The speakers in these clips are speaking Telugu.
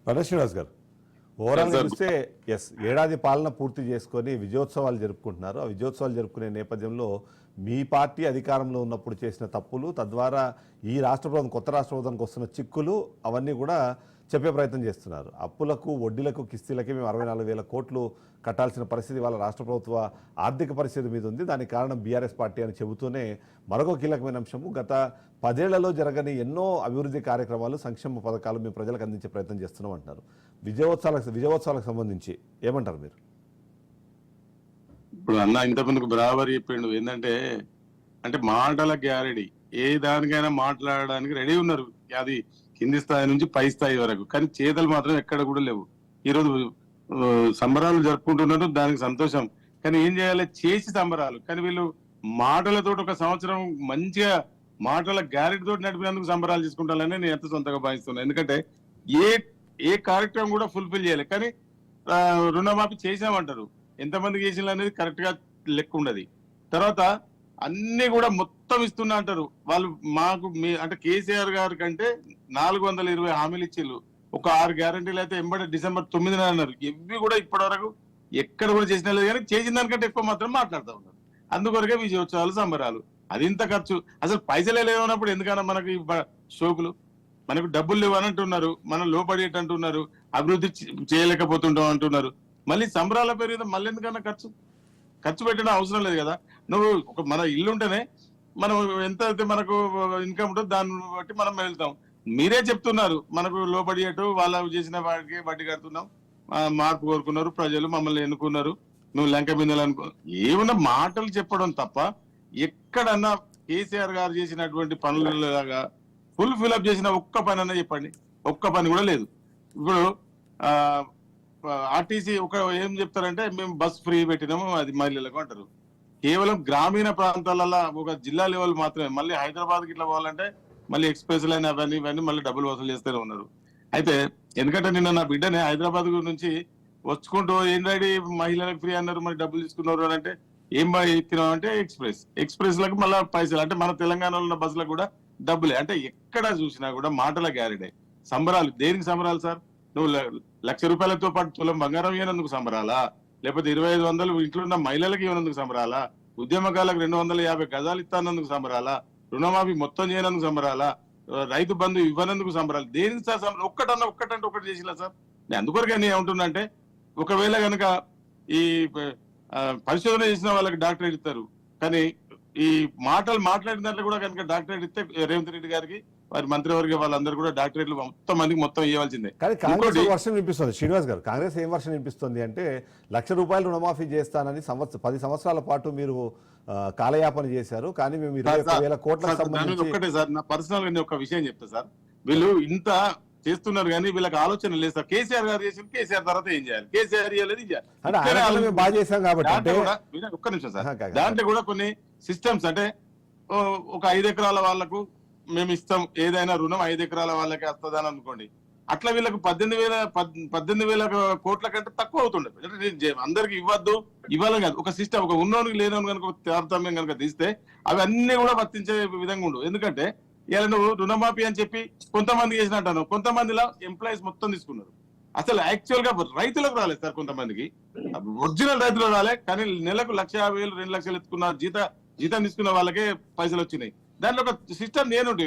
శ్రీనివాస్ గారు, ఓవరాల్గా చూస్తే ఏడాది పాలన పూర్తి చేసుకొని విజయోత్సవాలు జరుపుకుంటున్నారు. ఆ విజయోత్సవాలు జరుపుకునే నేపథ్యంలో మీ పార్టీ అధికారంలో ఉన్నప్పుడు చేసిన తప్పులు, తద్వారా ఈ రాష్ట్ర ప్రభుత్వం కొత్త రాష్ట్ర ప్రభుత్వానికి వస్తున్న చిక్కులు అవన్నీ కూడా చెప్పే ప్రయత్నం చేస్తున్నారు. అప్పులకు, వడ్డీలకు, కిస్తీలకి మేము 64,000 కోట్లు కట్టాల్సిన పరిస్థితి వాళ్ళ రాష్ట్ర ప్రభుత్వ ఆర్థిక పరిస్థితి మీద ఉంది. దానికి కారణం బీఆర్ఎస్ పార్టీ అని చెబుతూనే మరొక కీలకమైన అంశము, గత 10 ఏళ్లలో జరగని ఎన్నో అభివృద్ధి కార్యక్రమాలు, సంక్షేమ పథకాలు మేము ప్రజలకు అందించే ప్రయత్నం చేస్తున్నాం అంటున్నారు. విజయోత్సవాలకు సంబంధించి ఏమంటారు మీరు? ఇప్పుడు అన్న ఇంతకుముందుకు బరాబర్ చెప్పిండు ఏంటంటే, అంటే మాటల గ్యారెడీ, ఏ దానికైనా మాట్లాడడానికి రెడీ ఉన్నారు, అది కింది స్థాయి నుంచి పై స్థాయి వరకు. కానీ చేతలు మాత్రం ఎక్కడ కూడా లేవు. ఈరోజు సంబరాలు జరుపుకుంటున్నారు, దానికి సంతోషం. కానీ ఏం చేయాలి, చేసి సంబరాలు. కానీ వీళ్ళు మాటలతో ఒక సంవత్సరం మంచిగా మాటల గ్యారెడీ తోటి నడిపినందుకు సంబరాలు చేసుకుంటారని నేను ఎంత సొంతగా భావిస్తున్నాను. ఎందుకంటే ఏ కార్యక్రమం కూడా ఫుల్ఫిల్ చేయాలి. కానీ రుణమాఫీ చేసామంటారు, ఎంతమందికి చేసిన అనేది కరెక్ట్ గా లెక్క ఉండదు. తర్వాత అన్ని కూడా మొత్తం ఇస్తున్నా అంటారు వాళ్ళు. మాకు అంటే కేసీఆర్ గారి కంటే 420 హామీలు ఇచ్చిళ్ళు, ఒక 6 గ్యారంటీలు అయితే ఎంబడే డిసెంబర్ 9న అన్నారు. ఇవి కూడా ఇప్పటి వరకు ఎక్కడ కూడా చేసిన లేదు. కానీ చేసిన దానికంటే ఎక్కువ మాత్రం మాట్లాడుతూ ఉన్నారు. అందుకొరకే విజయోత్సవాలు, సంబరాలు. అది ఇంత ఖర్చు, అసలు పైసలే లేవన్నప్పుడు ఎందుకన్నా మనకి షోకులు? మనకు డబ్బులు లేవు అని అంటున్నారు, మనం లోపడేట అంటున్నారు, అభివృద్ధి చేయలేకపోతుంటాం అంటున్నారు. మళ్ళీ సంబరాల పేరు మీద మళ్ళీ ఎందుకన్నా ఖర్చు పెట్టడం అవసరం లేదు కదా. నువ్వు మన ఇల్లు ఉంటేనే మనం ఎంత అయితే మనకు ఇన్కమ్ ఉంటుందో దాన్ని బట్టి మనం వెళ్తాం. మీరే చెప్తున్నారు మనకు లోబడియట్టు, వాళ్ళు చేసిన వాడికి వడ్డీ కడుతున్నాం, మార్పు కోరుకున్నారు, ప్రజలు మమ్మల్ని ఎన్నుకున్నారు, నువ్వు లంక బిందెలు అనుకో. ఏమన్నా మాటలు చెప్పడం తప్ప ఎక్కడన్నా కేసీఆర్ గారు చేసినటువంటి పనులలాగా ఫుల్ ఫిల్అప్ చేసిన ఒక్క పని అన్నా చెప్పండి. ఒక్క పని కూడా లేదు. ఇప్పుడు ఆర్టీసీ ఏం చెప్తారంటే, మేము బస్ ఫ్రీ పెట్టినాము, అది మహిళలకు అంటారు. కేవలం గ్రామీణ ప్రాంతాలలో ఒక జిల్లా లెవెల్ మాత్రమే. మళ్ళీ హైదరాబాద్కి ఇట్లా పోవాలంటే మళ్ళీ ఎక్స్ప్రెస్ లైన్ అవన్నీ ఇవన్నీ మళ్ళీ డబ్బులు వసూలు చేస్తూనే ఉన్నారు. అయితే ఎందుకంటే నిన్న నా బిడ్డనే హైదరాబాద్ నుంచి వచ్చుకుంటూ ఏం డాడీ మహిళలకు ఫ్రీ అన్నారు, మరి డబ్బులు తీసుకున్నారు అని అంటే, ఏం ఎక్కినాం అంటే ఎక్స్ప్రెస్ లకు మళ్ళీ పైసలు. అంటే మన తెలంగాణలో ఉన్న బస్సులకు కూడా డబ్బులే. అంటే ఎక్కడ చూసినా కూడా మాటల గ్యారెడే. సంబరాలు దేనికి సంబరాలు సార్? నువ్వు 1,00,000 రూపాయలతో పాటు తులం బంగారం ఇవ్వనందుకు సంబరాలా? లేకపోతే 2,500 ఇంట్లో ఉన్న మహిళలకు ఇవ్వనందుకు సంబరాలా? ఉద్యమకాలకు 250 గజాలు ఇస్తానందుకు సంబరాలా? రుణమాఫీ మొత్తం చేయనందుకు సంబరాలా? రైతు బంధు ఇవ్వనందుకు సంబరాలు? దేనికి సార్ ఒక్కటంటే ఒకటి చేసిలా సార్? నేను అందుకొరకే నేను ఏమంటున్నా అంటే, ఒకవేళ కనుక ఈ పరిశోధన చేసిన వాళ్ళకి డాక్టరేట్ ఇస్తారు, కానీ ఈ మాట్లాడిన దాంట్లో కూడా కనుక డాక్టరేట్ ఇస్తే రేవంత్ రెడ్డి గారికి, వారి మంత్రివర్గ వాళ్ళందరూ కూడా డాక్టరేట్లు మొత్తం ఇవ్వాల్సిందే. కానీ కాంగ్రెస్ వర్షం వినిపిస్తుంది శ్రీనివాస్ గారు. కాంగ్రెస్ ఏం వర్షం వినిపిస్తుంది అంటే, 1,00,000 రూపాయలు రుణమాఫీ చేస్తానని 10 సంవత్సరాల పాటు మీరు కాలయాపన చేశారు. కానీ మేము 21,000 కోట్లకు సంబంధించి ఒక్కటే సార్, నా పర్సనల్ గా ఒక విషయం చెప్తా సార్. వీళ్ళు ఇంత చేస్తున్నారు కానీ వీళ్ళకి ఆలోచన లేదు సార్. కేసీఆర్ గారు చేసి కేసీఆర్ తర్వాత ఏం చేయాలి, కేసీఆర్ బాగా చేశాం కాబట్టి. ఒక్క నిమిషం సార్, దాంట్లో కూడా కొన్ని సిస్టమ్స్, అంటే ఒక 5 ఎకరాల వాళ్లకు మేము ఇస్తాం ఏదైనా రుణం, 5 ఎకరాల వాళ్ళకి వస్తుందని అనుకోండి. అట్లా వీళ్ళకి 18,000 కోట్ల కంటే తక్కువ అవుతుండే. అందరికి ఇవ్వాలని కాదు, ఒక సిస్టమ్, ఒక ఉన్నోనికి లేనోని కనుక తారతమ్యం కనుక తీస్తే అవి అన్ని కూడా వర్తించే విధంగా ఉండవు. ఎందుకంటే ఇలా నువ్వు రుణమాఫీ అని చెప్పి కొంతమంది చేసినట్టు, కొంతమందిలో ఎంప్లాయీస్ మొత్తం తీసుకున్నారు. అసలు యాక్చువల్ గా రైతులకు రాలేదు సార్, కొంతమందికి ఒరిజినల్ రైతులు రాలే. కానీ నెలకు 1,50,000 2 లక్షలు ఎత్తుకున్న జీతం తీసుకున్న వాళ్ళకే పైసలు వచ్చినాయి. దాంట్లో ఒక సిస్టమ్ నేనుంటే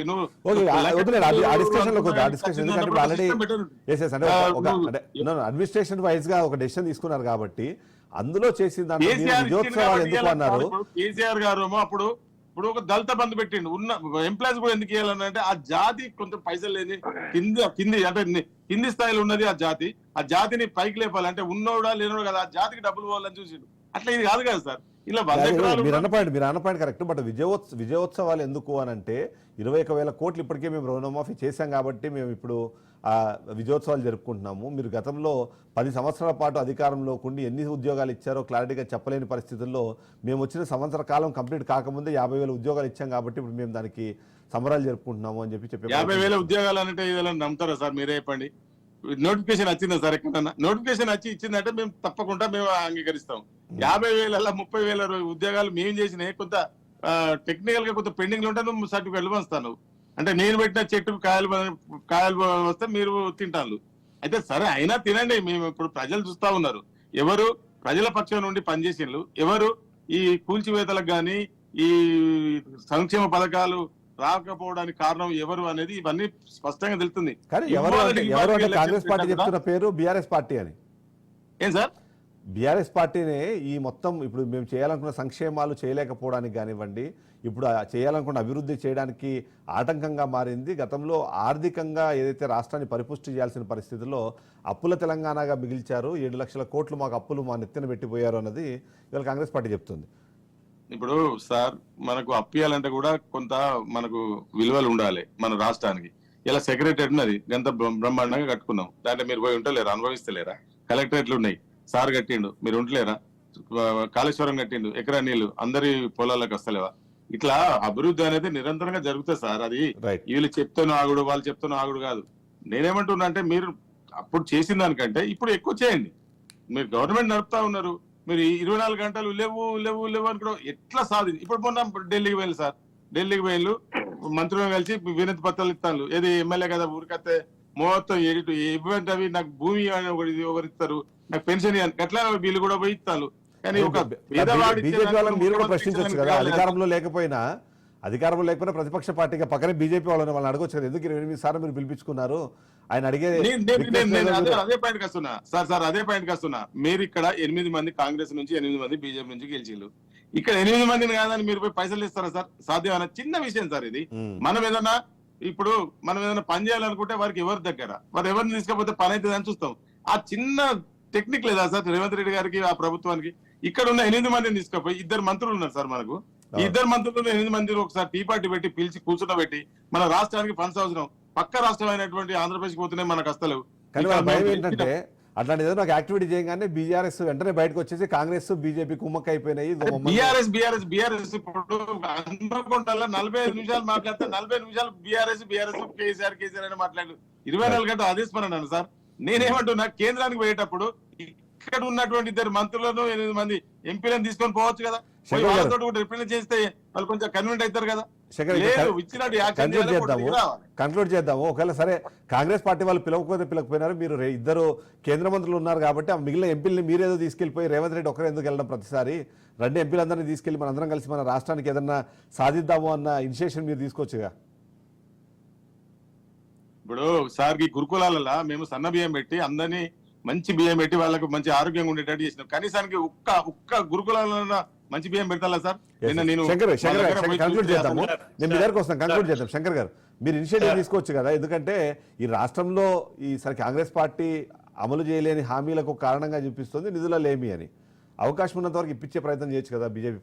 అడ్మినిస్ట్రేషన్ వైజ్ గా ఒక డెసిషన్ తీసుకున్నారు కాబట్టి అందులో చేసిన దాంట్లో కేసీఆర్ గారు ఇప్పుడు ఒక దళిత బంధు పెట్టిండు, ఉన్న ఎంప్లాయీస్ కూడా ఎందుకు ఇవ్వాలంటే ఆ జాతి కొంత పైసలు లేని కింది అంటే కింది స్థాయిలో ఉన్నది ఆ జాతిని పైకి లేపాలంటే ఉన్నోడా లేనోడు కదా, ఆ జాతికి డబ్బులు పోవాలని చూసిండు. అట్లా ఇది కాదు కదా సార్. ఇలా మీరు అన్నపాయింట్ కరెక్ట్. బట్ విజయోత్సవాలు ఎందుకు అని అంటే, 21,000 కోట్లు ఇప్పటికే మేము రుణమాఫీ చేశాం కాబట్టి మేము ఇప్పుడు విజయోత్సవాలు జరుపుకుంటున్నాము. మీరు గతంలో 10 సంవత్సరాల పాటు అధికారంలో ఉండి ఎన్ని ఉద్యోగాలు ఇచ్చారో క్లారిటీగా చెప్పలేని పరిస్థితుల్లో మేము వచ్చిన సంవత్సర కాలం కంప్లీట్ కాకముందే 50,000 ఉద్యోగాలు ఇచ్చాం కాబట్టి ఇప్పుడు మేము దానికి సంబరాలు జరుపుకుంటున్నాము అని చెప్పి 50,000 ఉద్యోగాలు అంటే నమ్ముతారా సార్? మీరే చెప్పండి. నోటిఫికేషన్ వచ్చిందా సార్? ఎక్కడన్నా నోటిఫికేషన్ ఇచ్చిందంటే మేము తప్పకుండా మేము అంగీకరిస్తాం. 50,000 30,000 ఉద్యోగాలు మేము చేసినాయి. కొంత టెక్నికల్ గా కొంత పెండింగ్ ఉంటే నువ్వు సర్టిఫికెట్లు పంచుతాను. అంటే నేను పెట్టిన చెట్టుకు కాయలు వస్తే మీరు తింటాను. అయితే సరే అయినా తినండి. మేము ఇప్పుడు ప్రజలు చూస్తా ఉన్నారు. ఎవరు ప్రజల పక్షం నుండి పనిచేసిళ్ళు, ఎవరు ఈ కూల్చివేతలకు గాని ఈ సంక్షేమ పథకాలు రాకపోవడానికి కారణం ఎవరు అనేది ఇవన్నీ స్పష్టంగా తెలుస్తుంది. కానీ ఎవరు అంటే కాంగ్రెస్ పార్టీ చెప్తున్న పేరు బీఆర్ఎస్ పార్టీ అని. ఏం సార్? బీఆర్ఎస్ పార్టీనే ఈ మొత్తం ఇప్పుడు మేము చేయాలనుకున్న సంక్షేమాలు చేయలేకపోవడానికి కానివ్వండి, ఇప్పుడు చేయాలనుకున్న అభివృద్ధి చేయడానికి ఆటంకంగా మారింది. గతంలో ఆర్థికంగా ఏదైతే రాష్ట్రాన్ని పరిపుష్టి చేయాల్సిన పరిస్థితుల్లో అప్పుల తెలంగాణగా మిగిల్చారు. 7 లక్షల కోట్లు మాకు అప్పులు మా నెత్తిన పెట్టిపోయారు అన్నది ఇవాళ కాంగ్రెస్ పార్టీ చెప్తుంది. ఇప్పుడు సార్ మనకు అప్పియాలంటే కూడా కొంత మనకు విలువలు ఉండాలి మన రాష్ట్రానికి. ఇలా సెక్రటరీ ఉన్నది గంత బ్రహ్మాండంగా కట్టుకున్నాం. దాంట్లో మీరు పోయి ఉంటలేరా, అనుభవిస్తలేరా? కలెక్టరేట్లు ఉన్నాయి, సార్ కట్టిండు, మీరు ఉంటలేరా? కాళేశ్వరం కట్టిండు, ఎకరా నీళ్లు అందరి పొలాలకు వస్తలేవా? ఇట్లా అభివృద్ధి అనేది నిరంతరంగా జరుగుతుంది సార్. అది వీళ్ళు చెప్తాను ఆగుడు, వాళ్ళు చెప్తాను ఆగుడు కాదు. నేనేమంటున్నా అంటే మీరు అప్పుడు చేసిన దానికంటే ఇప్పుడు ఎక్కువ చేయండి. మీరు గవర్నమెంట్ నడుపుతా ఉన్నారు, మీరు 24 గంటలు లేవు లేవు లేవు అని కూడా ఎట్లా సాధించి ఇప్పుడు మొన్న ఢిల్లీకి వెళ్ళి సార్, ఢిల్లీకి వెళ్ళి మంత్రులను కలిసి వినతి పత్రాలు ఇస్తాను. ఏది ఎమ్మెల్యే కదా ఊరికైతే మొత్తం ఇవ్వండి, అవి నాకు భూమి ఒకరు ఇస్తారు, నాకు పెన్షన్ అట్లా వీళ్ళు కూడా పోయి ఇస్తారు. కానీ ఒక బీజేపీ వాళ్ళని మీరు కూడా ప్రశ్నించవచ్చు కదా, అధికారంలో లేకపోయినా ప్రతిపక్ష పార్టీగా పక్కనే బీజేపీ వాళ్ళని అడగొచ్చు కదా, ఎందుకు 28 సార్లు మీరు పిలిపించుకున్నారు ఆయన అడిగే. అదే పాయింట్ వస్తున్నా సార్, అదే పాయింట్ వస్తున్నా. మీరు ఇక్కడ 8 మంది కాంగ్రెస్ నుంచి, 8 మంది బీజేపీ నుంచి గెలిచిళ్ళు. ఇక్కడ 8 మందిని కాదని మీరు పోయి పైసలు ఇస్తారా సార్? సాధ్యమైన చిన్న విషయం సార్ ఇది. మనం ఏదైనా పని చేయాలనుకుంటే వారికి ఎవరి దగ్గర వారు ఎవరిని తీసుకపోతే పని అవుతుంది అని చూస్తాం. ఆ చిన్న టెక్నిక్ లేదా సార్ రేవంత్ రెడ్డి గారికి, ఆ ప్రభుత్వానికి? ఇక్కడ ఉన్న 8 మందిని తీసుకుపోయి 2 మంత్రులు ఉన్నారు సార్ మనకు. ఈ 2 మంత్రులు 8 మంది ఒకసారి టీ పార్టీ పెట్టి పిలిచి కూర్చుండబెట్టి మన రాష్ట్రానికి ఫండ్స్ అవసరం, పక్క రాష్ట్రం అయినటువంటి ఆంధ్రప్రదేశ్ పోతున్నాయి, మనకు వస్తలేవు. కానీ భయం ఏంటంటే అట్లాంటి ఏదో నాకు యాక్టివిటీ చేయగానే బీఆర్ఎస్ వెంటనే బయటకు వచ్చేసి కాంగ్రెస్ బీజేపీ కుమ్మక్క అయిపోయినాయి. బీఆర్ఎస్ ఇప్పుడు అనుకుంటా 45 నిమిషాలు మాట్లాడితే 40 నిమిషాలు బీఆర్ఎస్ కేసీఆర్ అని మాట్లాడు. 24 గంటలు అదే స్మరణ సార్. నేనేమంటున్నా, కేంద్రానికి పోయేటప్పుడు ఇక్కడ ఉన్నటువంటి 2 మంత్రులను 8 మంది ఎంపీలను తీసుకొని పోవచ్చు కదా, వాళ్ళతో కూడా రిప్రజెంట్ చేస్తే వాళ్ళు కొంచెం కన్వీనెంట్ అవుతారు కదా. కంక్లూడ్ చేద్దాము. ఒకవేళ సరే కాంగ్రెస్ పార్టీ వాళ్ళు పిలవకపోయినారు, మీరు 2 కేంద్ర మంత్రులు ఉన్నారు కాబట్టి ఆ మిగిలిన ఎంపీలని మీరేదో తీసుకెళ్లిపోయి రేవంత్ రెడ్డి ఒకరు ఎందుకు వెళ్ళడం ప్రతిసారి? 2 ఎంపీలందరినీ తీసుకెళ్లి మన అందరం కలిసి మన రాష్ట్రానికి ఏదన్నా సాధిద్దాము అన్న ఇనిషియేషన్ మీరు తీసుకోవచ్చుగా. ఇప్పుడు సార్కి గురుకులాలలో మేము సన్న బియ్యం పెట్టి అందరినీ మంచి బియ్యం పెట్టి వాళ్ళకు మంచి ఆరోగ్యంగా ఉండేటట్టు చేసినాం. కనీసానికి ఒక్క గురుకులాలలో మంచి బియ్యం పెడతా సార్. నేను కంక్లూడ్ చేద్దాము, నేను మీ దగ్గరకు వస్తాను, కంక్లూడ్ చేద్దాం. శంకర్ గారు, మీరు ఇనిషియేటివ్ తీసుకోవచ్చు కదా, ఎందుకంటే ఈ రాష్ట్రంలో ఈసారి కాంగ్రెస్ పార్టీ అమలు చేయలేని హామీలకు కారణంగా చూపిస్తుంది నిధుల లేమి అని. అవకాశం ఉన్నంత వరకు ఇప్పించే ప్రయత్నం చేయొచ్చు కదా బీజేపీ.